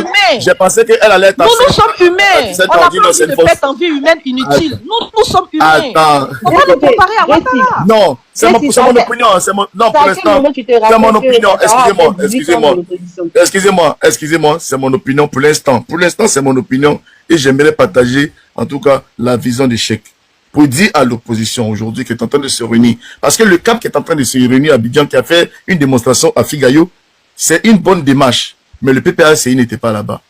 humains. J'ai pensé qu'elle allait être... Nous sommes humains. On n'a pas envie de perdre en vie humaine inutile. Nous sommes humains. Attends. On va nous comparer à Ouattara. Non, c'est mon opinion. Non, pour l'instant, c'est mon opinion. Excusez-moi, c'est mon opinion pour l'instant. Pour l'instant, c'est mon opinion et j'aimerais partager, en tout cas, la vision des chèques. Pour dire à l'opposition aujourd'hui qui est en train de se réunir, parce que le CAP qui est en train de se réunir à Abidjan, qui a fait une démonstration à Figayo, c'est une bonne démarche, mais le PPACI n'était pas là-bas.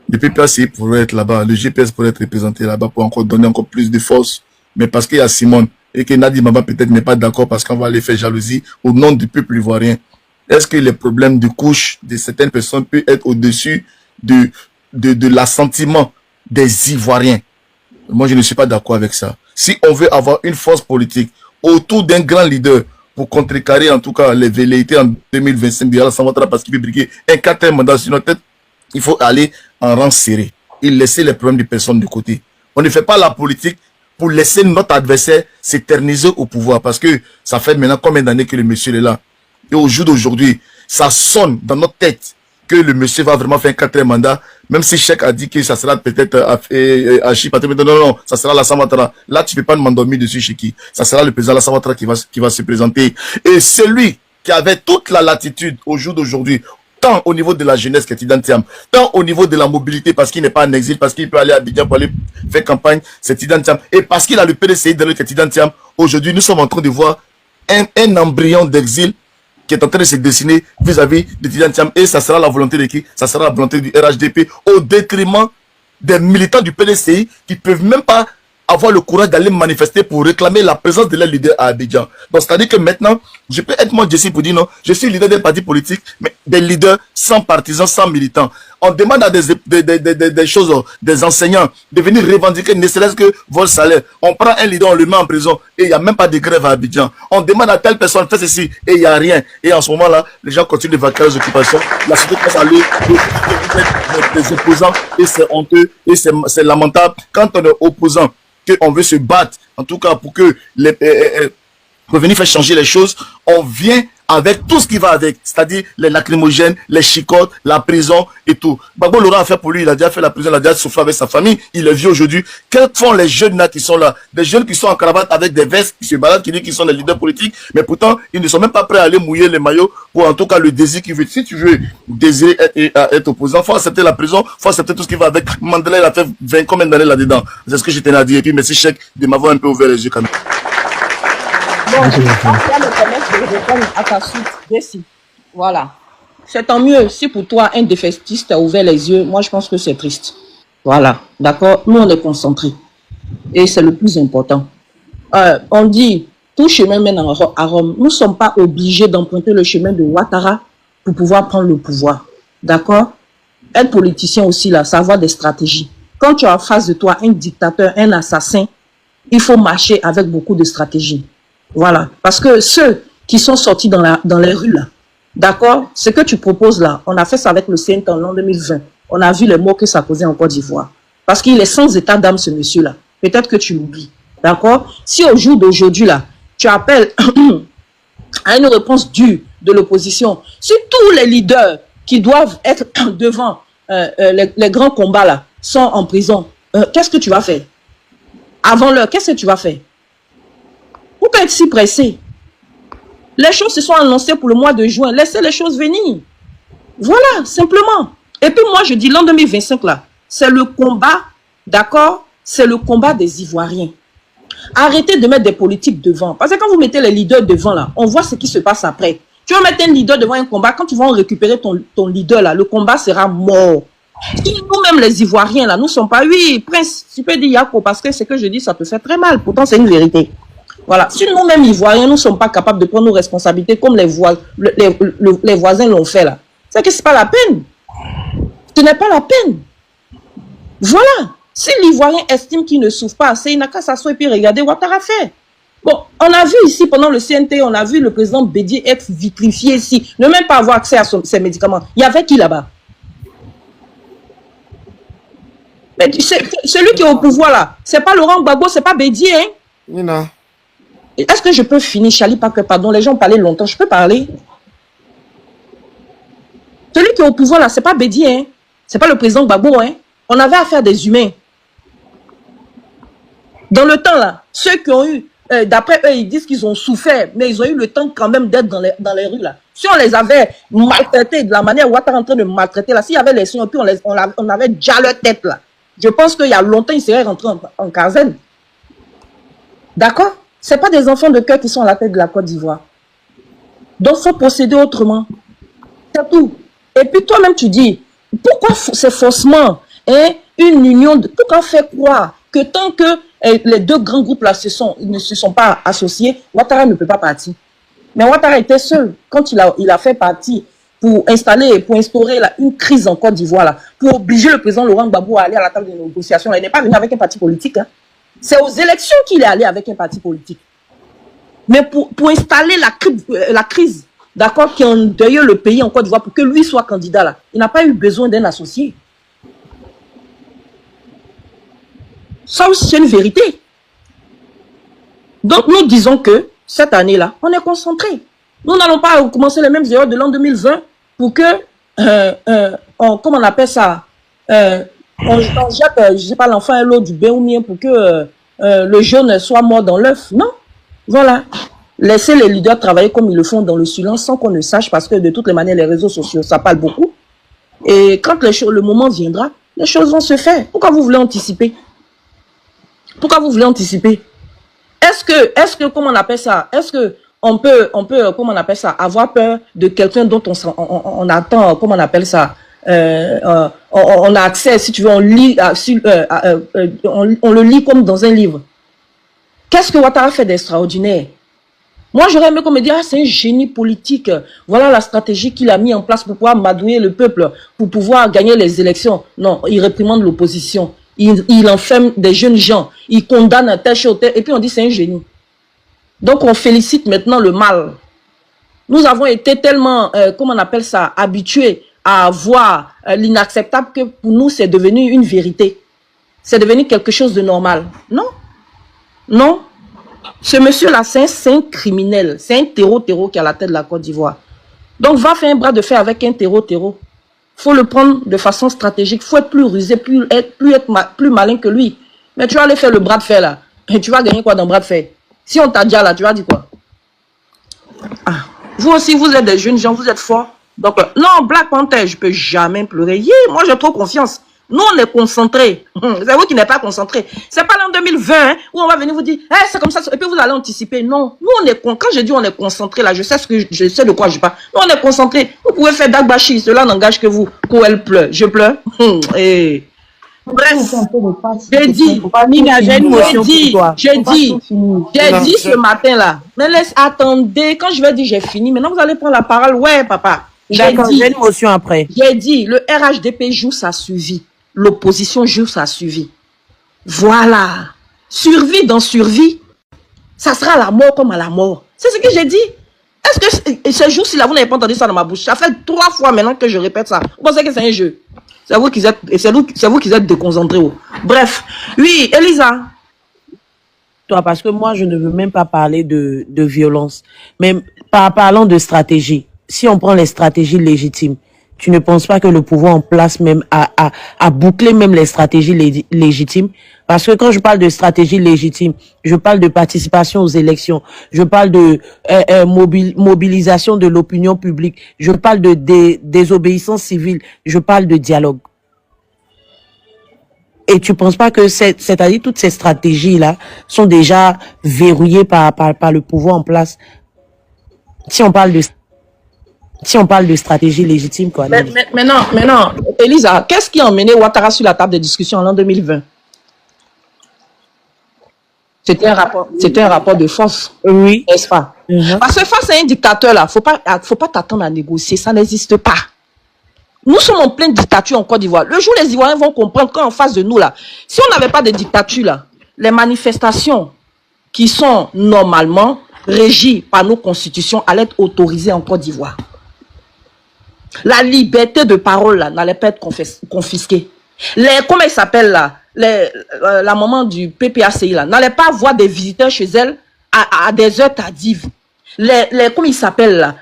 Le PPACI pourrait être là-bas, le GPS pourrait être représenté là-bas pour encore donner encore plus de force, mais parce qu'il y a Simone et que Nadi Maba peut-être n'est pas d'accord parce qu'on va aller faire jalousie au nom du peuple ivoirien. Est-ce que les problèmes de couche de certaines personnes peuvent être au-dessus de l'assentiment des Ivoiriens? Moi, je ne suis pas d'accord avec ça. Si on veut avoir une force politique autour d'un grand leader pour contrecarrer en tout cas les velléités en 2025 de Alassane Ouattara parce qu'il veut briguer un quatrième mandat sur notre tête, il faut aller en rang serré et laisser les problèmes des personnes de côté. On ne fait pas la politique pour laisser notre adversaire s'éterniser au pouvoir parce que ça fait maintenant combien d'années que le monsieur est là. Et au jour d'aujourd'hui, ça sonne dans notre tête que le monsieur va vraiment faire un quatrième mandat, même si Cheikh a dit que ça sera peut-être à Chipate. Non, ça sera Alassane Ouattara. Là, tu ne peux pas m'endormir dessus chez qui. Ça sera le président Alassane Ouattara qui va se présenter. Et celui qui avait toute la latitude au jour d'aujourd'hui, tant au niveau de la jeunesse qui est identifiable, tant au niveau de la mobilité, parce qu'il n'est pas en exil, parce qu'il peut aller à Abidjan pour aller faire campagne, c'est identifiable. Et parce qu'il a le PDCI dans le qui est identifiable, aujourd'hui, nous sommes en train de voir un embryon d'exil qui est en train de se dessiner vis-à-vis de Tidiane Thiam. Et ça sera la volonté de qui? Ça sera la volonté du RHDP au détriment des militants du PDCI qui ne peuvent même pas avoir le courage d'aller manifester pour réclamer la présence de leur leader à Abidjan. Donc, c'est-à-dire que maintenant, je peux être moi, Jesse, pour dire non, je suis leader d'un parti politique, mais des leaders sans partisans, sans militants. On demande à des choses, des enseignants, de venir revendiquer, ne serait-ce que votre salaire. On prend un leader, on le met en prison, et il n'y a même pas de grève à Abidjan. On demande à telle personne, fais ceci, et il n'y a rien. Et en ce moment-là, les gens continuent de vaquer leurs occupations. La société commence à aller des opposants, et c'est honteux, et c'est lamentable. Quand on est opposant, qu'on veut se battre, en tout cas pour que pour venir faire changer les choses, on vient avec tout ce qui va avec, c'est-à-dire les lacrymogènes, les chicottes, la prison et tout. Gbagbo Laurent a fait pour lui, il a déjà fait la prison, il a déjà souffert avec sa famille, il est vieux aujourd'hui. Quels font les jeunes là qui sont là? Des jeunes qui sont en cravate avec des vestes, qui se baladent, qui disent qu'ils sont les leaders politiques, mais pourtant, ils ne sont même pas prêts à aller mouiller les maillots pour en tout cas le désir qu'ils veulent. Si tu veux désirer être opposant, faut accepter la prison, faut accepter tout ce qui va avec. Mandela, il a fait 20 combien d'années là-dedans? C'est ce que je tenais à dire. Et puis, merci Cheikh de m'avoir un peu ouvert les yeux quand même. Bon, on va me permettre de répondre à ta suite, Jessie. Voilà. C'est tant mieux. Si pour toi, un défaitiste a ouvert les yeux, moi, je pense que c'est triste. Voilà. D'accord? Nous, on est concentrés. Et c'est le plus important. On dit, tout chemin mène à Rome. Nous ne sommes pas obligés d'emprunter le chemin de Ouattara pour pouvoir prendre le pouvoir. D'accord? Être politicien aussi, là, ça avoir des stratégies. Quand tu as en face de toi un dictateur, un assassin, il faut marcher avec beaucoup de stratégies. Voilà, parce que ceux qui sont sortis dans les rues là, d'accord, ce que tu proposes là, on a fait ça avec le CNT en l'an 2020. On a vu les mots que ça causait en Côte d'Ivoire. Parce qu'il est sans état d'âme ce monsieur-là. Peut-être que tu l'oublies, d'accord. Si au jour d'aujourd'hui là, tu appelles à une réponse dure de l'opposition, si tous les leaders qui doivent être devant les grands combats là sont en prison, qu'est-ce que tu vas faire? Avant l'heure, qu'est-ce que tu vas faire? Pourquoi être si pressé? Les choses se sont annoncées pour le mois de juin. Laissez les choses venir. Voilà, simplement. Et puis moi, je dis l'an 2025, là, c'est le combat, d'accord? C'est le combat des Ivoiriens. Arrêtez de mettre des politiques devant. Parce que quand vous mettez les leaders devant, là, on voit ce qui se passe après. Tu vas mettre un leader devant un combat. Quand tu vas récupérer ton leader, là, le combat sera mort. Si nous-mêmes, les Ivoiriens, là, nous ne sommes pas... Oui, Prince, tu peux dire Yako, parce que ce que je dis, ça te fait très mal. Pourtant, c'est une vérité. Voilà. Si nous-mêmes, Ivoiriens, nous ne sommes pas capables de prendre nos responsabilités comme les voisins l'ont fait là, c'est que ce n'est pas la peine. Ce n'est pas la peine. Voilà. Si l'Ivoirien estime qu'il ne souffre pas assez, il n'a qu'à s'asseoir et puis regarder Ouattara fait. Bon, on a vu ici, pendant le CNT, on a vu le président Bédier être vitrifié ici, ne même pas avoir accès à ses médicaments. Il y avait qui là-bas? Mais celui qui est au pouvoir là, c'est pas Laurent Gbagbo, c'est pas Bédier, hein? Nina. Est-ce que je peux finir, Charlie Parker? Pardon, les gens ont parlé longtemps. Je peux parler? Celui qui est au pouvoir, là, c'est pas Bédi, hein. C'est pas le président Gbagbo, hein. On avait affaire à des humains. Dans le temps, là, ceux qui ont eu, d'après eux, ils disent qu'ils ont souffert, mais ils ont eu le temps quand même d'être dans les rues, là. Si on les avait maltraités de la manière où Ouattara est en train de maltraiter, là, s'il y avait les signes, puis on avait déjà leur tête, là. Je pense qu'il y a longtemps, ils seraient rentrés en quinzaine. D'accord? C'est pas des enfants de cœur qui sont à la tête de la Côte d'Ivoire. Donc, il faut procéder autrement. C'est tout. Et puis, toi-même, tu dis, pourquoi c'est faussement une union, pourquoi faire croire que tant que les deux grands groupes là ne se sont pas associés, Ouattara ne peut pas partir. Mais Ouattara était seul quand il a fait partie pour instaurer là, une crise en Côte d'Ivoire, pour obliger le président Laurent Gbagbo à aller à la table de négociation. Il n'est pas venu avec un parti politique. Hein. C'est aux élections qu'il est allé avec un parti politique. Mais pour installer la crise, d'accord, qui endeuille le pays en Côte d'Ivoire, pour que lui soit candidat là, il n'a pas eu besoin d'un associé. Ça aussi, c'est une vérité. Donc, nous disons que cette année-là, on est concentré. Nous n'allons pas recommencer les mêmes erreurs de l'an 2020 pour que, comment on appelle ça, on jette, je ne sais pas, l'enfant à l'eau du bain ou bien pour que le jaune soit mort dans l'œuf. Non. Voilà. Laissez les leaders travailler comme ils le font dans le silence sans qu'on ne sache, parce que de toutes les manières, les réseaux sociaux, ça parle beaucoup. Et quand le moment viendra, les choses vont se faire. Pourquoi vous voulez anticiper? Pourquoi vous voulez anticiper? Est-ce que, comment on appelle ça? Est-ce que on peut, comment on appelle ça, avoir peur de quelqu'un dont on attend, comment on appelle ça? On a accès, si tu veux, on le lit comme dans un livre. Qu'est-ce que Ouattara fait d'extraordinaire? Moi, j'aurais aimé qu'on me dise, ah, c'est un génie politique. Voilà la stratégie qu'il a mis en place pour pouvoir madouer le peuple, pour pouvoir gagner les élections. Non, il réprimande l'opposition. Il enferme des jeunes gens. Il condamne un tel chose, et puis on dit c'est un génie. Donc, on félicite maintenant le mal. Nous avons été tellement, comment on appelle ça, habitués à voir l'inacceptable que pour nous, c'est devenu une vérité. C'est devenu quelque chose de normal. Non. Non. Ce monsieur-là, c'est un criminel. C'est un terreau qui est à la tête de la Côte d'Ivoire. Donc, va faire un bras de fer avec un terreau. Faut le prendre de façon stratégique. Faut être plus rusé, plus malin que lui. Mais tu vas aller faire le bras de fer là. Et tu vas gagner quoi dans le bras de fer? Si on t'a dit là, tu vas dire quoi? Ah. Vous aussi, vous êtes des jeunes gens, vous êtes forts. Donc, non, Black Panther, je peux jamais pleurer. Moi, j'ai trop confiance. Nous, on est concentrés. C'est vous qui n'êtes pas concentrés. C'est pas l'an 2020 hein, où on va venir vous dire, hey, c'est comme ça, et puis vous allez anticiper. Non, nous, on est quand je dis on est concentrés, là, je sais de quoi je parle. Nous, on est concentrés. Vous pouvez faire Dagbashi, cela n'engage que vous. Pour elle pleure. Je pleure. Et... Bref, j'ai dit ce matin là. Mais attendez, quand je vais dire j'ai fini, maintenant vous allez prendre la parole. Ouais, papa. D'accord, j'ai une motion après. J'ai dit, le RHDP joue sa survie. L'opposition joue sa survie. Voilà. Survie dans survie, ça sera à la mort comme à la mort. C'est ce que j'ai dit. Est-ce que ce jour-ci là, vous n'avez pas entendu ça dans ma bouche? Ça fait 3 fois maintenant que je répète ça. Vous pensez que c'est un jeu? C'est vous qui êtes déconcentrés. Bref. Oui, Elisa. Toi, parce que moi, je ne veux même pas parler de violence. Mais parlant de stratégie, si on prend les stratégies légitimes, tu ne penses pas que le pouvoir en place même à boucler même les stratégies légitimes? Parce que quand je parle de stratégie légitime, je parle de participation aux élections, je parle de mobilisation de l'opinion publique, je parle de désobéissance civile, je parle de dialogue. Et tu penses pas que c'est-à-dire toutes ces stratégies-là sont déjà verrouillées par le pouvoir en place? Si on parle de stratégie légitime, quoi. Mais non, Elisa, qu'est-ce qui a emmené Ouattara sur la table de discussion en l'an 2020? C'était un rapport de force. Oui. N'est-ce pas? Parce que face à un dictateur, là, faut pas t'attendre à négocier, ça n'existe pas. Nous sommes en pleine dictature en Côte d'Ivoire. Le jour où les Ivoiriens vont comprendre qu'en face de nous, là, si on n'avait pas de dictature, là, les manifestations qui sont normalement régies par nos constitutions allaient être autorisées en Côte d'Ivoire. La liberté de parole, là, n'allait pas être confisquée. Comment elle s'appelle, là? La maman du PPACI, là, n'allait pas voir des visiteurs chez elle à des heures tardives. Comment il s'appelle là,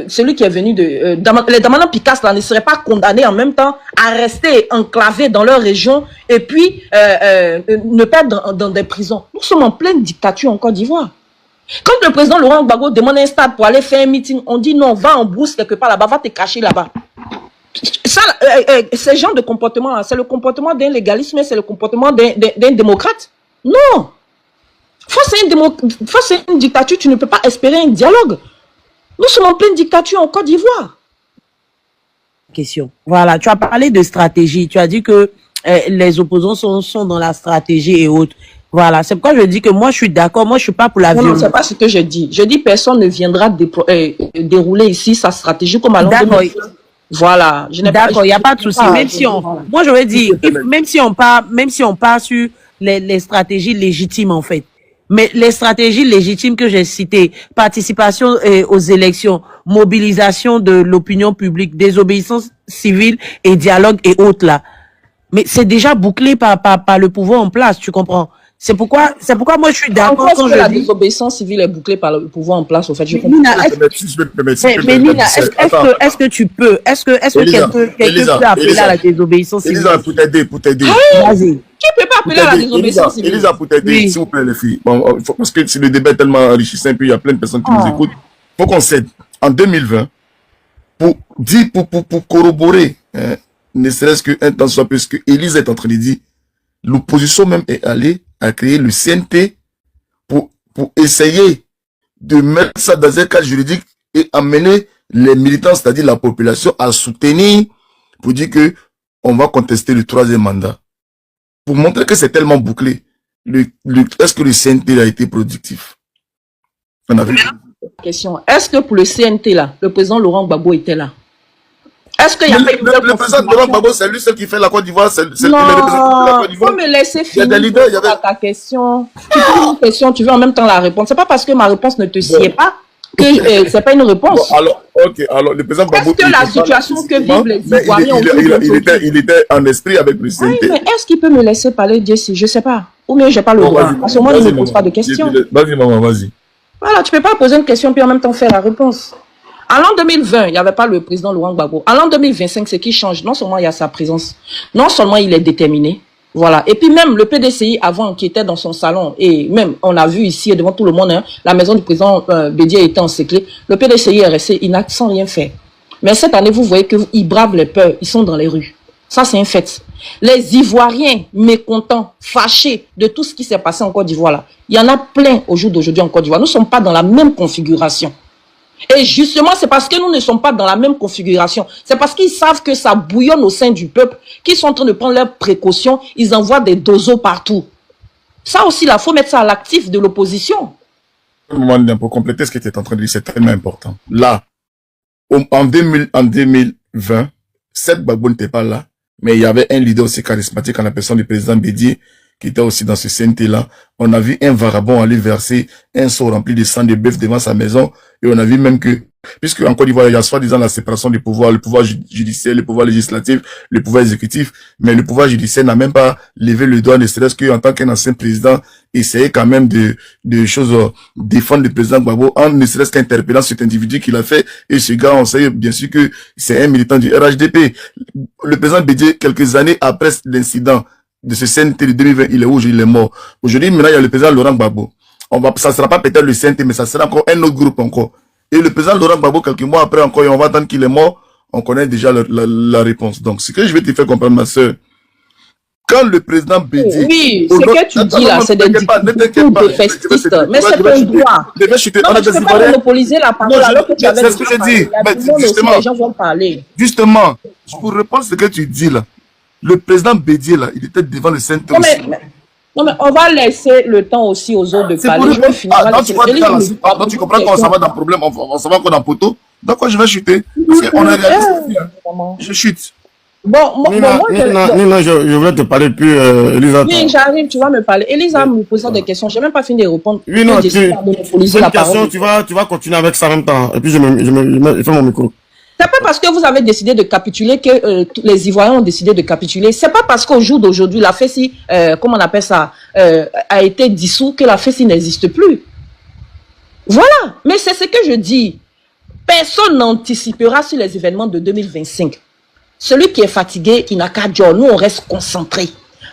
celui qui est venu les Damanans Picasse là ne seraient pas condamnés en même temps à rester enclavés dans leur région et puis ne pas dans des prisons. Nous sommes en pleine dictature en Côte d'Ivoire. Quand le président Laurent Gbagbo demande un stade pour aller faire un meeting, on dit non, va en brousse quelque part là-bas, va te cacher là-bas. Ça, ce genre de comportement, c'est le comportement d'un légalisme, c'est le comportement d'un démocrate. Non. Face à une dictature, tu ne peux pas espérer un dialogue. Nous sommes en pleine dictature en Côte d'Ivoire. Question. Voilà, tu as parlé de stratégie. Tu as dit que les opposants sont dans la stratégie et autres. Voilà, c'est pourquoi je dis que moi, je suis d'accord. Moi, je suis pas pour la violence. Non, c'est pas ce que je dis. Je dis personne ne viendra dérouler ici sa stratégie comme à Londres. Voilà. D'accord, il n'y a pas de souci. Même si moi, je veux dire, même si on part sur les stratégies légitimes, en fait. Mais les stratégies légitimes que j'ai citées, participation aux élections, mobilisation de l'opinion publique, désobéissance civile et dialogue et autres là. Mais c'est déjà bouclé par le pouvoir en place, tu comprends? C'est pourquoi moi je suis d'accord quand je dis... La désobéissance civile est bouclée par le pouvoir en place, au fait. Nina, est-ce que tu peux, est-ce que quelqu'un peut appeler à la désobéissance civile? Elisa, pour t'aider. Vas-y. Qui peut pas appeler à la désobéissance civile? Elisa, pour t'aider, s'il vous plaît, les filles. Bon, parce que si le débat est tellement enrichissant, et puis il y a plein de personnes qui nous écoutent, il faut qu'on cède. En 2020, pour corroborer, ne serait-ce qu'un temps soit plus que Elisa est en train de dire, l'opposition même est allée à créer le CNT pour essayer de mettre ça dans un cadre juridique et amener les militants, c'est-à-dire la population, à soutenir pour dire que on va contester le 3e mandat. Pour montrer que c'est tellement bouclé, est-ce que le CNT a été productif? On a vu. Question. Est-ce que pour le CNT là, le président Laurent Gbagbo était là? Est-ce qu'il y a pas le président Laurent Gbagbo, c'est lui seul qui fait la Côte d'Ivoire, c'est le représentant de la Côte d'Ivoire. Faut me laisser finir. Il y a des leaders, il y avait... ta question. Tu poses une question, tu veux en même temps la réponse. C'est pas parce que ma réponse ne te sied pas que c'est pas une réponse. Bon, alors, le président Gbagbo... Est-ce que la situation que vivent les Ivoiriens il était en esprit avec le CNT. Oui, mais est-ce qu'il peut me laisser parler, Jessie? Je sais pas. Ou bien j'ai pas le droit. À ce moment, il ne me pose pas de questions. Vas-y, maman, vas-y. Voilà, tu peux pas poser une question puis en même temps faire la réponse. En l'an 2020, il n'y avait pas le président Laurent Gbagbo. En l'an 2025, ce qui change, non seulement il y a sa présence, non seulement il est déterminé, voilà. Et puis même le PDCI avant qui était dans son salon, et même on a vu ici devant tout le monde, hein, la maison du président Bédier était encerclée, le PDCI est resté inacte sans rien faire. Mais cette année, vous voyez qu'ils bravent les peurs, ils sont dans les rues. Ça, c'est un fait. Les Ivoiriens mécontents, fâchés de tout ce qui s'est passé en Côte d'Ivoire là, il y en a plein au jour d'aujourd'hui en Côte d'Ivoire. Nous ne sommes pas dans la même configuration. Et justement, c'est parce que nous ne sommes pas dans la même configuration. C'est parce qu'ils savent que ça bouillonne au sein du peuple, qu'ils sont en train de prendre leurs précautions, ils envoient des dozos partout. Ça aussi, il faut mettre ça à l'actif de l'opposition. Pour compléter ce que tu es en train de dire, c'est tellement important. Là, en 2020, Seth Gbagbo n'était pas là, mais il y avait un leader aussi charismatique en la personne du président Bédier, qui était aussi dans ce CNT-là. On a vu un vagabond aller verser un seau rempli de sang de bœuf devant sa maison, et on a vu même que, puisque en Côte d'Ivoire, il y a soi-disant la séparation des pouvoirs, le pouvoir judiciaire, le pouvoir législatif, le pouvoir exécutif, mais le pouvoir judiciaire n'a même pas levé le doigt, ne serait-ce qu'en tant qu'un ancien président, essayer quand même de défendre le président Gbagbo, en ne serait-ce qu'interpellant cet individu qu'il a fait, et ce gars, on sait bien sûr que c'est un militant du RHDP. Le président Bédier, quelques années après l'incident de ce CNT de 2020, il est où? Il est mort. Aujourd'hui, maintenant, il y a le président Laurent Gbagbo. Ça sera pas peut-être le CNT, mais ça sera encore un autre groupe encore. Et le président Laurent Gbagbo, quelques mois après encore, et on va attendre qu'il est mort, on connaît déjà la réponse. Donc, ce que je vais te faire comprendre, ma soeur, quand le président Bédier... Oui, ce que tu dis là, c'est des festistes. Mais c'est ton droit. Non, tu ne peux pas monopoliser la parole alors que tu avais... C'est ce que je dis. Les gens vont parler. Justement, pour répondre à ce que tu dis là, le président Bédier là, il était devant le CNT aussi. Non, mais on va laisser le temps aussi aux autres de parler. Je vais finir. Donc tu comprends qu'on s'en va dans le problème, on s'en va encore dans le poteau. D'accord, je vais chuter. Parce qu'on est réaliste. Je chute. Bon, Nina, je voulais te parler plus, Elisa. Oui, j'arrive, tu vas me parler. Elisa me posant des questions. Je n'ai même pas fini de répondre. Oui, non, c'est une question, tu vas continuer avec ça en même temps. Et puis je fais mon micro. C'est pas parce que vous avez décidé de capituler que les Ivoiriens ont décidé de capituler. C'est pas parce qu'au jour d'aujourd'hui, la FESI, comment on appelle ça, a été dissous que la FESI n'existe plus. Voilà, mais c'est ce que je dis. Personne n'anticipera sur les événements de 2025. Celui qui est fatigué, il n'a qu'à dire, nous on reste concentrés.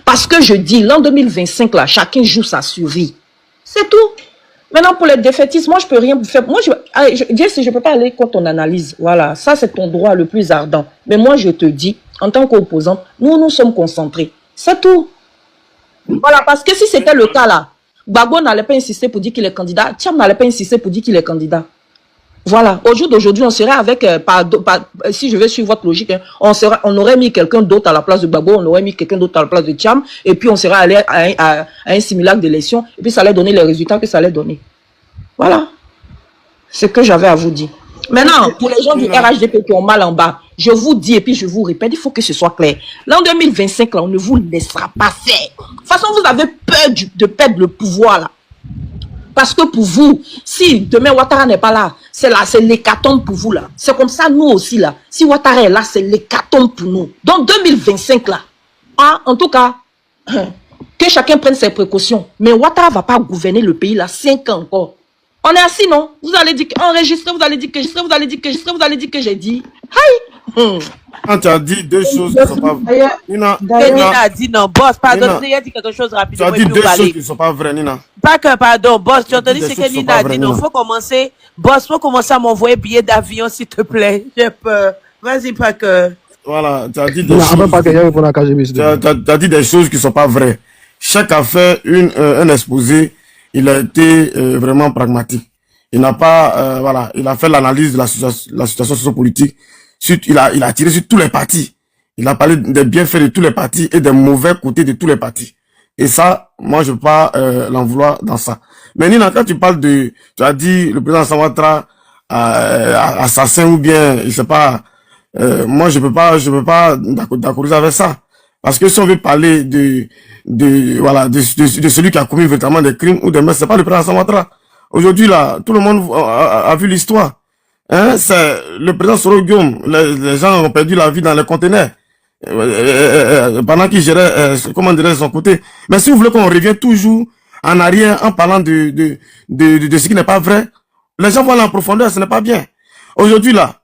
Parce que je dis, l'an 2025, là, chacun joue sa survie. C'est tout. Maintenant, pour les défaitistes, moi, je peux rien faire. Moi, je peux pas aller contre ton analyse. Voilà, ça, c'est ton droit le plus ardent. Mais moi, je te dis, en tant qu'opposant, nous sommes concentrés. C'est tout. Voilà, parce que si c'était le cas, là, Gbagbo n'allait pas insister pour dire qu'il est candidat. Thiam n'allait pas insister pour dire qu'il est candidat. Voilà, au jour d'aujourd'hui, on serait avec, si je vais suivre votre logique, hein, on aurait mis quelqu'un d'autre à la place de Gbagbo, on aurait mis quelqu'un d'autre à la place de Thiam, et puis on serait allé à un simulacre d'élection, et puis ça allait donner les résultats que ça allait donner. Voilà, c'est ce que j'avais à vous dire. Maintenant, pour les gens du RHDP qui ont mal en bas, je vous dis, et puis je vous répète, il faut que ce soit clair. L'an 2025, là, on ne vous laissera pas faire. De toute façon, vous avez peur de perdre le pouvoir, là. Parce que pour vous, si demain Ouattara n'est pas là, c'est l'hécatombe pour vous là. C'est comme ça nous aussi là. Si Ouattara est là, c'est l'hécatombe pour nous. Donc 2025 là, hein, en tout cas, que chacun prenne ses précautions. Mais Ouattara ne va pas gouverner le pays là 5 ans encore. On est assis non? Vous allez dire enregistrez, vous allez dire que vous allez dire que j'ai dit. Aïe. Quand tu as dit deux choses qui ne sont pas vraies. Nina a dit non, boss, pardon, il a dit quelque chose rapidement. Tu as dit deux choses qui ne sont pas vraies, Nina. Pas que, pardon, boss, tu as entendu ce que Nina a dit, non, faut commencer à m'envoyer billet d'avion, s'il te plaît. J'ai peur. Vas-y, pas que. Voilà, tu as dit des choses. Tu as dit des choses qui ne sont pas vraies. Chaque a fait un exposé, il a été vraiment pragmatique. Il n'a pas, voilà, il a fait l'analyse de la situation sociopolitique. Il a tiré sur tous les partis. Il a parlé des bienfaits de tous les partis et des mauvais côtés de tous les partis. Et ça, moi, je ne peux pas l'en vouloir dans ça. Mais Nina, quand tu parles tu as dit le président Ouattara assassin ou bien, je sais pas, moi, je peux pas d'accorder avec ça. Parce que si on veut parler de celui qui a commis véritablement des crimes ou des meurtres, c'est pas le président Ouattara. Aujourd'hui, là, tout le monde a vu l'histoire. Hein, c'est le président Soro Guillaume. Les gens ont perdu la vie dans les conteneurs. Pendant qu'il gérait, comment dirais-je, son côté. Mais si vous voulez qu'on revienne toujours en arrière en parlant de ce qui n'est pas vrai, les gens vont aller en profondeur, ce n'est pas bien. Aujourd'hui, là,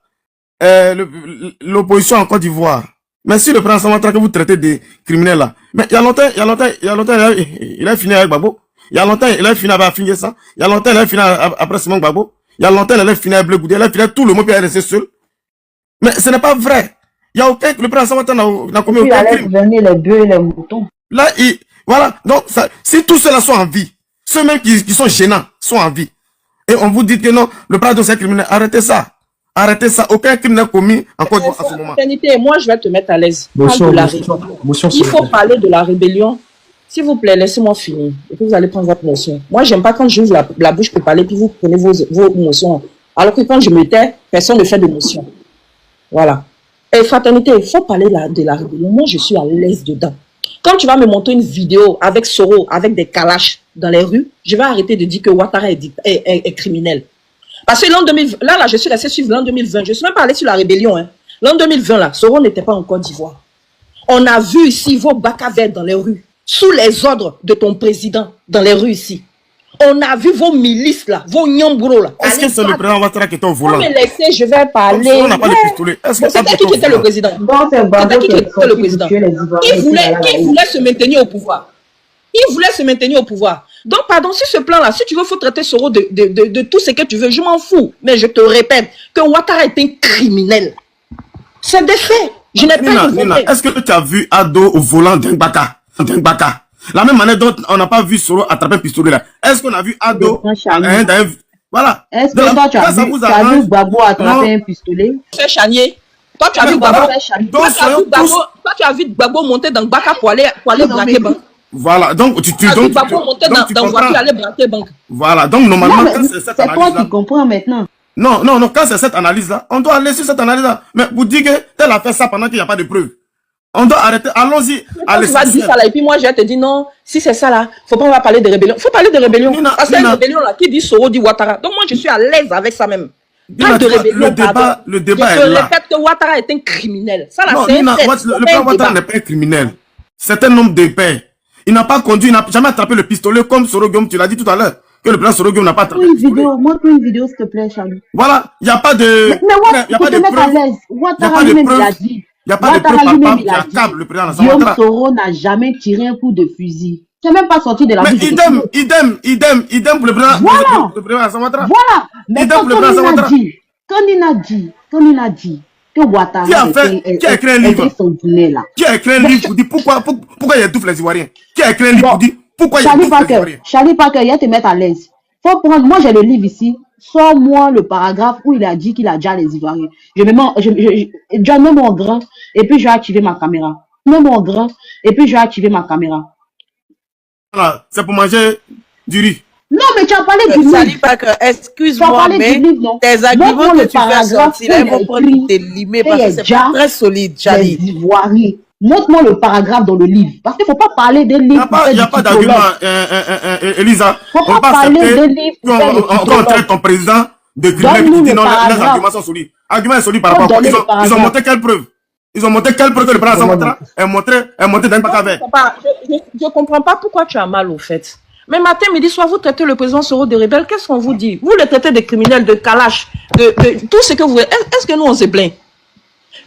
l'opposition en Côte d'Ivoire. Mais si le président Ouattara que vous traitez des criminels, là. Mais il y a longtemps, il a fini avec Gbagbo. Il y a longtemps, il a fini avec Afingé ça. Il y a longtemps, il a fini après Simon Gbagbo. Il y a longtemps, il a fini avec Bleu Goudé. Il a fini avec tout le monde, puis il est resté seul. Mais ce n'est pas vrai. Il y a aucun, le président Ouattara n'a commis aucun crime. Venir les bœufs et les moutons. Là, voilà. Donc, si tous ceux-là sont en vie, ceux même qui sont gênants sont en vie. Et on vous dit que non, le président c'est criminel. Arrêtez ça. Arrêtez ça. Aucun crime n'est commis en Côte d'Ivoire à ce moment. Moi, je vais te mettre à l'aise. Il faut parler de la rébellion. S'il vous plaît, laissez-moi finir. Et puis vous allez prendre votre motion. Moi, j'aime pas quand j'ouvre la bouche pour parler, puis vous prenez vos motions. Alors que quand je me tais, personne ne fait de motion. Voilà. Et fraternité, il faut parler de la rébellion. Moi, je suis à l'aise dedans. Quand tu vas me montrer une vidéo avec Soro, avec des kalash dans les rues, je vais arrêter de dire que Ouattara est criminel. Parce que l'an 2020, là, je suis resté suivre l'an 2020. Je ne suis même pas allé sur la rébellion. Hein. L'an 2020, là, Soro n'était pas en Côte d'Ivoire. On a vu ici vos bacs à verre dans les rues. Sous les ordres de ton président, dans les rues ici. On a vu vos milices là, vos nyambros là. Est-ce que c'est le président Ouattara qui était au volant? Non mais laissez, je vais parler. On n'a pas de pistolet. C'était qui était le président? C'était qui était le président? Il voulait se maintenir au pouvoir. Il voulait se maintenir au pouvoir. Donc pardon, si ce plan-là, si tu veux, faut traiter Soro de tout ce que tu veux, je m'en fous. Mais je te répète que Ouattara est un criminel. C'est des faits. Je n'ai pas Nina, est-ce que tu as vu Ado au volant d'un Baka? La même manière dont on n'a pas vu Soro attraper un pistolet là. Est-ce qu'on a vu Ado voilà. Est-ce que toi tu as vu Gbagbo attraper un pistolet? C'est Chanier. Toi tu as vu Gbagbo. Toi tu as vu Gbagbo monter dans Baka pour aller braquer banque. Voilà. Donc tu Gbagbo monter dans voiture aller braquer banque. Voilà. Donc normalement c'est toi qui comprends maintenant. Non, quand c'est cette analyse là, on doit aller sur cette analyse là. Mais vous dites que tel a fait ça pendant qu'il n'y a pas de preuves. On doit arrêter, allons-y. Tu vas dire ça là, et puis moi je vais te dire non, si c'est ça là, faut pas parler de rébellion. Faut parler de rébellion. Parce qu'il y a une rébellion là qui dit Soro dit Ouattara. Donc moi je suis à l'aise avec ça même. Pas de rébellion. Le débat est là. Je répète que Ouattara est un criminel. Ça là, c'est le président Ouattara n'est pas un criminel. C'est un homme de paix. Il n'a pas conduit, il n'a jamais attrapé le pistolet comme Soro Guillaume, tu l'as dit tout à l'heure. que le président Soro Guillaume n'a pas traité Montre-moi une vidéo, s'il te plaît, Charlie. Voilà, il n'y a pas de... Mais pour te mettre à l'aise, Ouattara lui-même, il a dit. Il n'y a pas de preuve palpable qui accable le président Alassane Guillaume Ouattara. Soro n'a jamais tiré un coup de fusil. Tu n'es même pas sorti de la bouche. Mais idem pour le président Alassane Ouattara. Voilà. Mais quand il a dit que Ouattara qui a écrit un livre Qui a écrit un livre pour dire pourquoi il étouffe les Ivoiriens? Qui a écrit un livre pour dire pourquoi il étouffe les Ivoiriens? Charlie Parker, il va te mettre à l'aise. Faut prendre, moi j'ai le livre ici. Sors-moi le paragraphe où il a dit qu'il a déjà les Ivoiriens. John, mets-moi en grand et puis je vais activer ma caméra. Mets-moi en grand et puis je vais activer ma caméra. Voilà, c'est pour manger du riz. Non, mais tu as parlé du livre. Charlie Parker, excuse-moi, mais tes arguments que tu fais sortir, ils vont prendre tes limites parce que c'est pas très solide, Charlie. Les Ivoiriens. Montre-moi le paragraphe dans le livre. Parce qu'il ne faut pas parler des livres. Il n'y a pas d'argument, Elisa. Il ne faut pas parler des livres. On traite ton président de criminel qui dit non, les arguments sont solides. Arguments sont solides par rapport à quoi? Ils ont montré quelle preuve? Ils ont montré quelle preuve que le président Ouattara est montré d'un paquet avec. Je ne comprends pas pourquoi tu as mal au fait. Mais matin, midi, soir, vous traitez le président Soro de rebelle. Qu'est-ce qu'on vous dit? Vous le traitez de criminel, de calache, de tout ce que vous voulez. Est-ce que nous, on se plaint?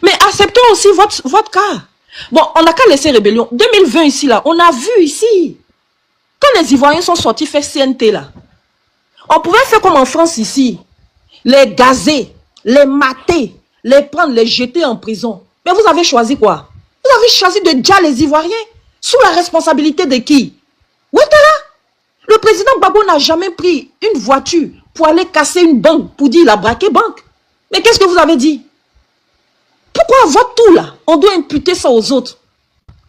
Mais acceptons aussi votre cas. Bon, on n'a qu'à laisser rébellion. 2020 ici, là, on a vu ici. Quand les Ivoiriens sont sortis faire CNT, là, on pouvait faire comme en France ici. Les gazer, les mater, les prendre, les jeter en prison. Mais vous avez choisi quoi? Vous avez choisi de déjà les Ivoiriens. Sous la responsabilité de qui? Ouattara. Le président Gbagbo n'a jamais pris une voiture pour aller casser une banque, pour dire il a braqué banque. Mais qu'est-ce que vous avez dit? Pourquoi votre tout là, on doit imputer ça aux autres?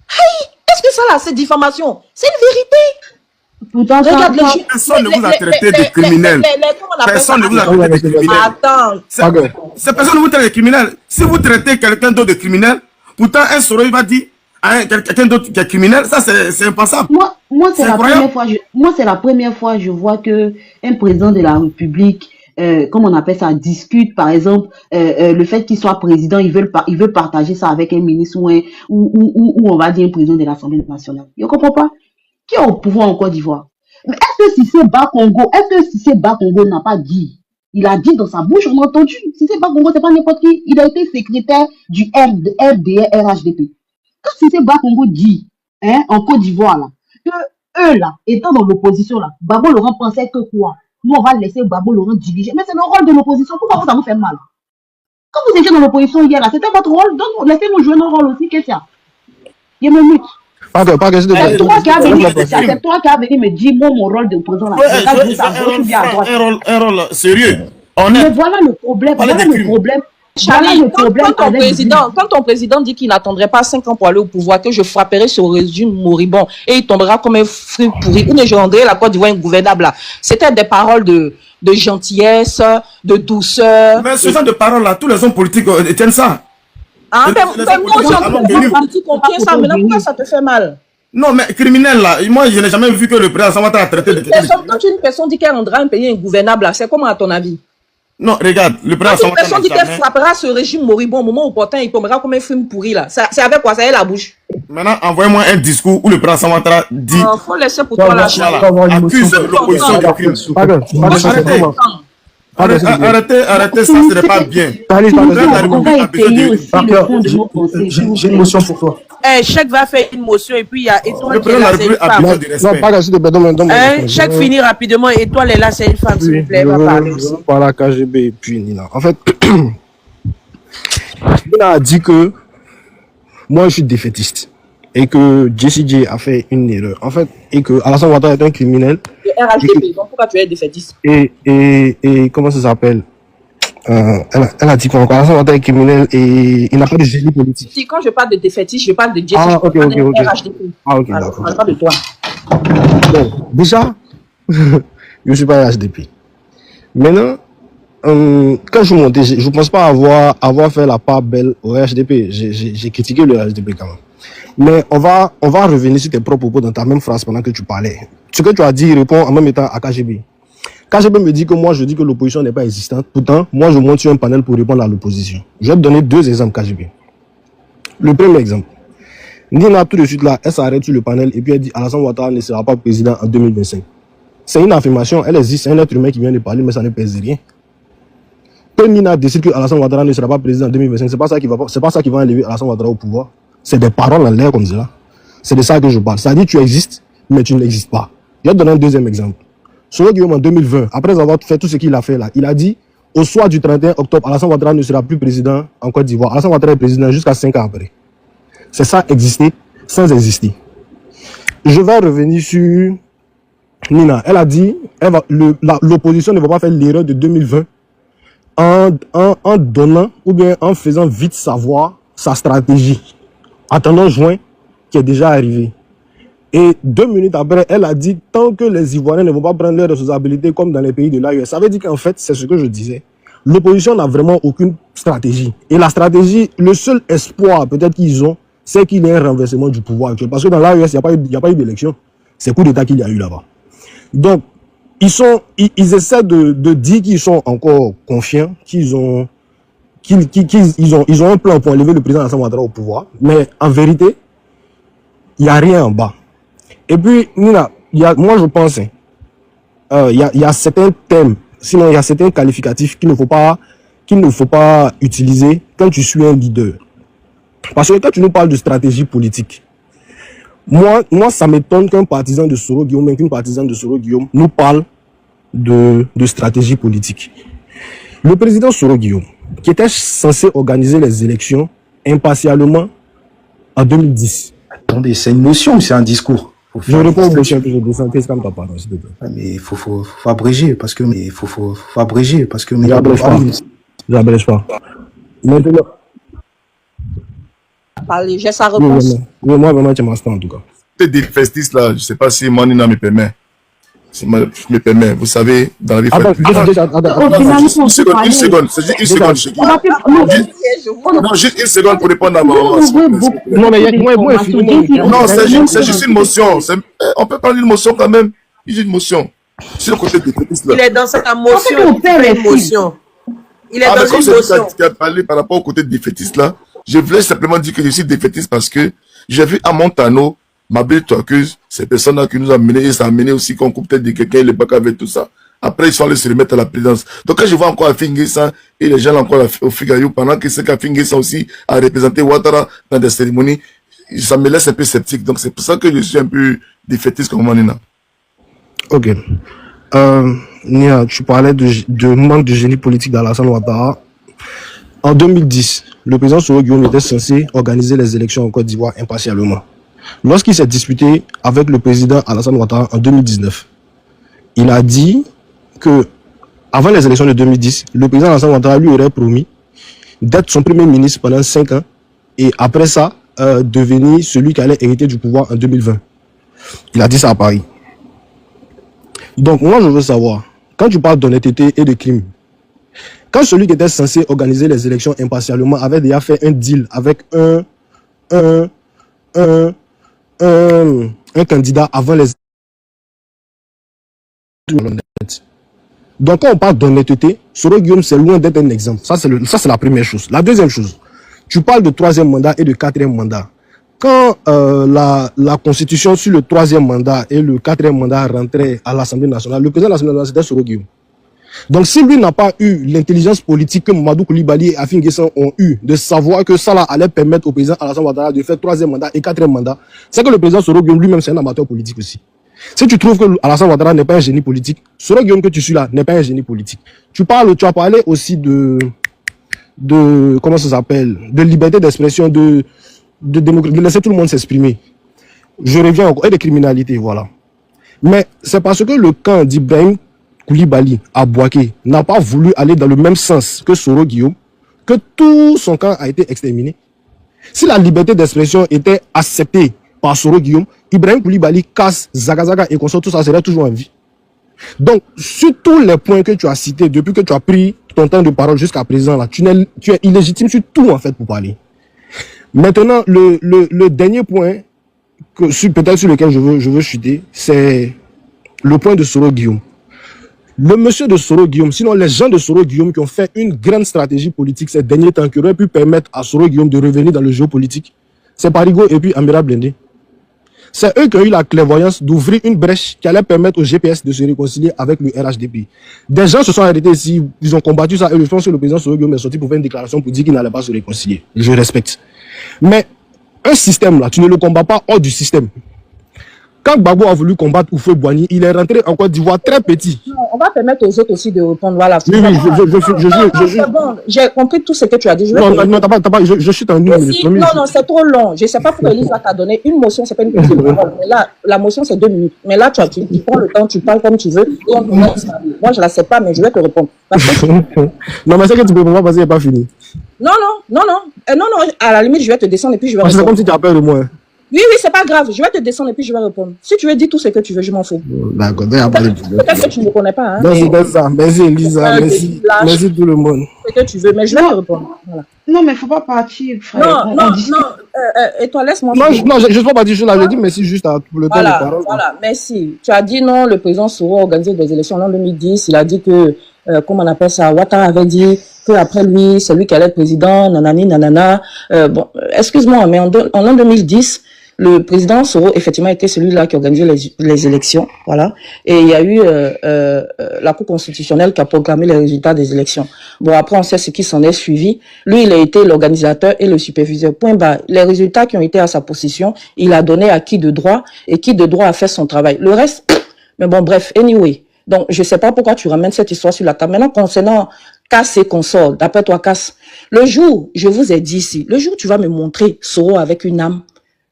Hey, est-ce que ça là, c'est diffamation? C'est une vérité. Pourtant, regarde personne ne vous a traité de criminel. Personne ne vous a traité de criminel. Attends. Personne ne vous traite de criminel. Si vous traitez quelqu'un d'autre de criminel, pourtant un Soro il va dire à quelqu'un d'autre qui est criminel, ça c'est impensable. Moi c'est la première fois que je vois que un président de la République, comme on appelle ça, discute par exemple le fait qu'il soit président, il veut partager ça avec un ministre ou on va dire un président de l'Assemblée nationale. Je ne comprends pas. Qui est au pouvoir en Côte d'Ivoire? Mais est-ce que Cissé Bakongo n'a pas dit? Il a dit dans sa bouche, on a entendu. Cissé Bakongo, c'est pas n'importe qui. Il a été secrétaire du FDR RHDP. Quand Cissé Bakongo dit, en Côte d'Ivoire, là, que eux, là, étant dans l'opposition, là, Gbagbo Laurent pensait que quoi? Nous, on va laisser Gbagbo Laurent diriger. Mais c'est le rôle de l'opposition. Pourquoi ça vous fait mal? Quand vous étiez dans l'opposition hier, là, c'était votre rôle. Donc, laissez-nous jouer notre rôle aussi. Qu'est-ce qu'il y a? Il y a une minute. C'est toi qui as venu me dire, moi, mon rôle de président, là, un rôle sérieux. Mais voilà le problème. Charlie, quand ton président dit qu'il n'attendrait pas 5 ans pour aller au pouvoir, que je frapperai ce régime moribond et il tombera comme un fruit pourri, ou je rendrai la Côte d'Ivoire ingouvernable, c'était des paroles de gentillesse, de douceur. Mais ce genre de paroles-là, tous les hommes politiques tiennent ça. Ah, mais moi, on tient ça, mais là, pourquoi ça te fait mal? Non, mais criminel, là, moi, je n'ai jamais vu que le président Ouattara a traité de quelqu'un. Quand une personne dit qu'elle rendra un pays ingouvernable, c'est comment à ton avis? Non, regarde, le président Ouattara. Quand une personne dit qu'elle frappera ce régime moribond au moment opportun, il tombera comme un film pourri, là. C'est avec quoi? Ça y est la bouche. Maintenant, envoyez-moi un discours où le président Ouattara dit. Il faut laisser pour toi la chose. Accuse l'opposition de crime. Arrêtez, ça ce n'est pas bien. J'ai une motion pour toi. Chèque va faire une motion et puis il y a Étoile qui est là, c'est une femme. Chèque finit rapidement, Étoile est là, c'est une femme, s'il vous plaît, va parler aussi. Par la KGB et puis Nina. En fait, Nina a dit que moi je suis défaitiste et que JCJ a fait une erreur. En fait, et que Alassane Ouattara est un criminel. Le RHDP, donc pourquoi tu es défaitiste? Et comment ça s'appelle? Elle a dit quoi encore? Alassane Ouattara est criminel et il n'a pas de génie politique. Si, quand je parle de défaitiste, je parle de JCJ. Ah, ok. RHDP. Ah, ok, alors, d'accord. je parle de toi. Bon, déjà, je ne suis pas RHDP. Maintenant, quand je montais, je ne pense pas avoir fait la part belle au RHDP. J'ai critiqué le RHDP quand même. Mais on va revenir sur tes propres propos dans ta même phrase pendant que tu parlais. Ce que tu as dit répond en même temps à KGB. KGB me dit que moi je dis que l'opposition n'est pas existante. Pourtant, moi je monte sur un panel pour répondre à l'opposition. Je vais te donner 2 exemples KGB. Le premier exemple. Nina tout de suite là, elle s'arrête sur le panel et puis elle dit Alassane Ouattara ne sera pas président en 2025. C'est une affirmation, elle existe, c'est un être humain qui vient de parler, mais ça ne pèse rien. Que Nina décide que Alassane Ouattara ne sera pas président en 2025, c'est pas ça qui va enlever Alassane Ouattara au pouvoir. C'est des paroles en l'air comme ça. C'est de ça que je parle. Ça dit tu existes, mais tu n'existes pas. Je vais te donner un deuxième exemple. Soro Guillaume en 2020, après avoir fait tout ce qu'il a fait là, il a dit au soir du 31 octobre, Alassane Ouattara ne sera plus président en Côte d'Ivoire. Alassane Ouattara est président jusqu'à 5 ans après. C'est ça, exister sans exister. Je vais revenir sur Nina. Elle a dit l'opposition ne va pas faire l'erreur de 2020 en donnant ou bien en faisant vite savoir sa stratégie. Attendons juin qui est déjà arrivé. Et 2 minutes après, elle a dit tant que les Ivoiriens ne vont pas prendre leurs responsabilités comme dans les pays de l'AES. Ça veut dire qu'en fait, c'est ce que je disais. L'opposition n'a vraiment aucune stratégie. Et la stratégie, le seul espoir peut-être qu'ils ont, c'est qu'il y ait un renversement du pouvoir actuel. Parce que dans l'AES, il n'y a pas eu d'élection. C'est coup d'État qu'il y a eu là-bas. Donc, ils essaient de dire qu'ils sont encore confiants, qu'ils ont un plan pour enlever le président Alassane Ouattara au pouvoir. Mais en vérité, il n'y a rien en bas. Et puis, Nina, moi je pense, il y a certains thèmes, sinon il y a certains qualificatifs qu'il ne faut pas utiliser quand tu suis un leader. Parce que quand tu nous parles de stratégie politique, moi ça m'étonne qu'un partisan de Soro Guillaume, même qu'une partisane de Soro Guillaume, nous parle de stratégie politique. Le président Soro Guillaume, qui était censé organiser les élections impartialement en 2010. Attendez, c'est une notion ou c'est un discours? Je réponds au monsieur que je descends. Qu'est-ce qu'on t'a parlé, s'il te plaît? Mais il faut abréger parce que faut abréger parce que j'abrège pas. Maintenant. Parler, j'ai sa réponse. Oui, moi vraiment tu m'as en tout cas. Ces défaitistes là, je sais pas si Manina me permet. Je me permets, vous savez, dans la vie... Une seconde, c'est juste une seconde. Non, juste une seconde pour répondre à ma maman. Non, mais non, c'est juste une motion. On peut parler d'une motion quand même. Il y a une motion. Sur le côté défaitiste là. Il est dans sa motion. Il est dans une motion. Tu as parlé par rapport au côté défaitiste là. Je voulais simplement dire que je suis défaitiste parce que j'ai vu à Montano, ma belle toqueuse, ces personnes-là qui nous ont amené, et ça a amené aussi qu'on coupe peut-être de quelqu'un, les bacs avec tout ça. Après, ils sont allés se remettre à la présidence. Donc, quand je vois encore Afingessa et les gens encore au Figayou, pendant que c'est qu'Afingessa aussi a représenté Ouattara dans des cérémonies, ça me laisse un peu sceptique. Donc, c'est pour ça que je suis un peu défaitiste comme Manina. Ok. Nia, tu parlais de manque de génie politique d'Alassane Ouattara. En 2010, le président Soro Guillaume était censé organiser les élections en Côte d'Ivoire impartialement. Lorsqu'il s'est disputé avec le président Alassane Ouattara en 2019, il a dit que avant les élections de 2010, le président Alassane Ouattara lui aurait promis d'être son premier ministre pendant 5 ans et après ça, devenir celui qui allait hériter du pouvoir en 2020. Il a dit ça à Paris. Donc moi je veux savoir, quand tu parles d'honnêteté et de crime, quand celui qui était censé organiser les élections impartialement avait déjà fait un deal avec un candidat avant les... Donc quand on parle d'honnêteté, Soro Guillaume c'est loin d'être un exemple. Ça c'est la première chose. La deuxième chose, tu parles de 3e mandat et de 4e mandat. Quand la constitution sur le 3e mandat et le 4e mandat rentrait à l'Assemblée nationale, le président de l'Assemblée nationale c'était Soro Guillaume. Donc si lui n'a pas eu l'intelligence politique que Mamadou Koulibaly et Afingessa ont eu de savoir que ça là allait permettre au président Alassane Ouattara de faire 3e mandat et 4e mandat, c'est que le président Soro Guillaume lui-même c'est un amateur politique aussi. Si tu trouves que Alassane Ouattara n'est pas un génie politique, Soro Guillaume que tu suis là n'est pas un génie politique. Tu as parlé aussi de comment ça s'appelle, de liberté d'expression, de laisser tout le monde s'exprimer. Je reviens encore, et de criminalité, voilà. Mais c'est parce que le camp d'Ibrahim Koulibaly à Bouaké n'a pas voulu aller dans le même sens que Soro Guillaume, que tout son camp a été exterminé. Si la liberté d'expression était acceptée par Soro Guillaume, Ibrahim Koulibaly, Kass, Zagazaga et consort, tout ça serait toujours en vie. Donc, sur tous les points que tu as cités, depuis que tu as pris ton temps de parole jusqu'à présent, là, tu es illégitime sur tout en fait pour parler. Maintenant, le dernier point, peut-être sur lequel je veux chuter, c'est le point de Soro Guillaume. Le monsieur de Soro Guillaume, sinon les gens de Soro Guillaume qui ont fait une grande stratégie politique ces derniers temps qui auraient pu permettre à Soro Guillaume de revenir dans le jeu politique, c'est Parigo et puis Amira Blende. C'est eux qui ont eu la clairvoyance d'ouvrir une brèche qui allait permettre au GPS de se réconcilier avec le RHDP. Des gens se sont arrêtés ici, ils ont combattu ça, et je pense que le président Soro Guillaume est sorti pour faire une déclaration pour dire qu'il n'allait pas se réconcilier. Je respecte. Mais un système là, tu ne le combats pas hors du système. Quand Gbagbo a voulu combattre Houphouët-Boigny, il est rentré en Côte d'Ivoire très petit. Non, on va permettre aux autres aussi de répondre. Voilà. Oui, C'est bon, j'ai compris tout ce que tu as dit. Non, t'as pas, je suis en une minute. Non, c'est trop long. Je ne sais pas pourquoi Elisa t'a donné une motion, c'est pas une prise de parole. Mais là, la motion, c'est 2 minutes. Mais là, tu prends le temps, tu parles comme tu veux. Et moi, je ne la sais pas, mais je vais te répondre. Non, mais c'est que tu peux pas passer, il n'est pas fini. Non, à la limite, je vais te descendre et puis je vais répondre. C'est comme si tu as peur de moi. Oui, c'est pas grave. Je vais te descendre et puis je vais répondre. Si tu veux dire tout ce que tu veux, je m'en fous. D'accord, peut-être que tu ne me connais pas. Hein, merci Elisa, merci tout le monde. Ce que tu veux, mais je vais te répondre. Voilà. Non, mais il ne faut pas partir, frère. Non. Et toi, laisse-moi. Non, je ne suis pas partir, je dis merci juste à tout le temps de parole. Voilà, merci. Tu as dit non, le président Soro a organisé des élections en 2010. Il a dit que, comment on appelle ça, Ouattara avait dit qu'après lui, c'est lui qui allait être président, nanani, nanana. Bon, excuse-moi, mais en l'an 2010, le président Soro, effectivement, était celui-là qui organisait les élections, voilà. Et il y a eu la Cour constitutionnelle qui a proclamé les résultats des élections. Bon, après, on sait ce qui s'en est suivi. Lui, il a été l'organisateur et le superviseur. Point barre. Les résultats qui ont été à sa possession, il a donné à qui de droit, et qui de droit a fait son travail. Le reste, mais bon, bref, anyway. Donc, je sais pas pourquoi tu ramènes cette histoire sur la table. Maintenant, concernant Casse et consorts, d'après toi, Casse, le jour, je vous ai dit ici, le jour où tu vas me montrer Soro avec une âme,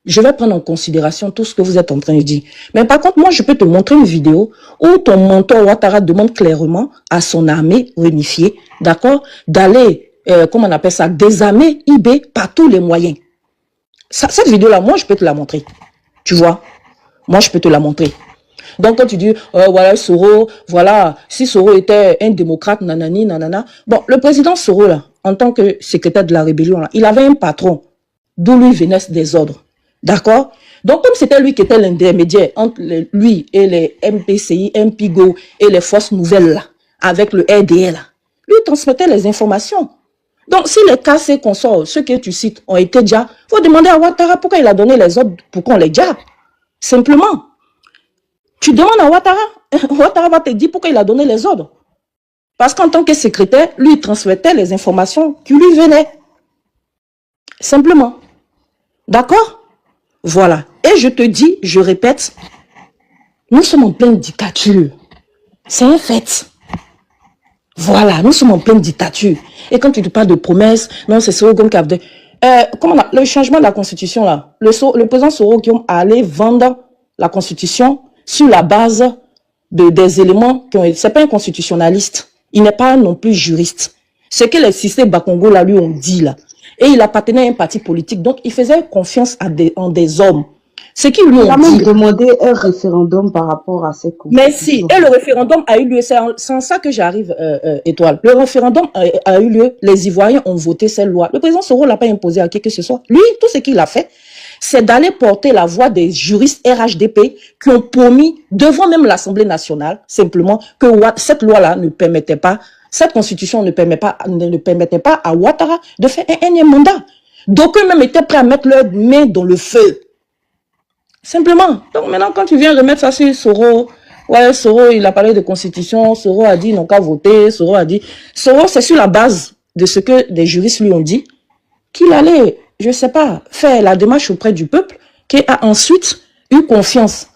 je vais prendre en considération tout ce que vous êtes en train de dire. Mais par contre, moi, je peux te montrer une vidéo où ton mentor Ouattara demande clairement à son armée réunifiée, d'accord, d'aller, comment on appelle ça, désarmer IB par tous les moyens. Cette vidéo-là, moi, je peux te la montrer. Tu vois? Moi, je peux te la montrer. Donc, quand tu dis, voilà, Soro, voilà, si Soro était un démocrate, nanani, nanana. Bon, le président Soro, là, en tant que secrétaire de la rébellion, là, il avait un patron d'où lui venaient des ordres. D'accord? Donc, comme c'était lui qui était l'intermédiaire entre lui et les MPCI, MPIGO et les forces nouvelles, là, avec le RDL, là, lui transmettait les informations. Donc, si les cas et consorts, ceux que tu cites, ont été déjà, il faut demander à Ouattara pourquoi il a donné les ordres pour qu'on les diable. Simplement. Tu demandes à Ouattara, Ouattara va te dire pourquoi il a donné les ordres. Parce qu'en tant que secrétaire, lui, il transmettait les informations qui lui venaient. Simplement. D'accord? Voilà. Et je te dis, je répète, nous sommes en pleine dictature. C'est un fait. Voilà, nous sommes en pleine dictature. Et quand tu te parles de promesses, non, c'est Soro Guillaume qui a... le changement de la Constitution, là, le président Soro Guillaume allait vendre la Constitution sur la base des éléments qui ont... C'est pas un constitutionnaliste. Il n'est pas non plus juriste. Ce que les systèmes Bakongo, là, lui, ont dit, là. Et il appartenait à un parti politique, donc il faisait confiance en des hommes. Ce qui lui ont dit... Il a même demandé un référendum par rapport à cette constitution. Mais si, et le référendum a eu lieu, c'est en ça que j'arrive, Étoile. Le référendum a eu lieu, les Ivoiriens ont voté cette loi. Le président Soro l'a pas imposé à qui que ce soit. Lui, tout ce qu'il a fait, c'est d'aller porter la voix des juristes RHDP qui ont promis, devant même l'Assemblée nationale, simplement, que cette loi-là ne permettait pas, cette constitution ne permettait pas à Ouattara de faire un énième mandat. D'aucuns même étaient prêts à mettre leurs mains dans le feu. Simplement. Donc maintenant, quand tu viens remettre ça sur Soro, ouais, Soro, il a parlé de constitution, Soro a dit, ils n'ont qu'à voter, Soro a dit... Soro, c'est sur la base de ce que des juristes lui ont dit, qu'il allait, je ne sais pas, faire la démarche auprès du peuple, qui a ensuite eu confiance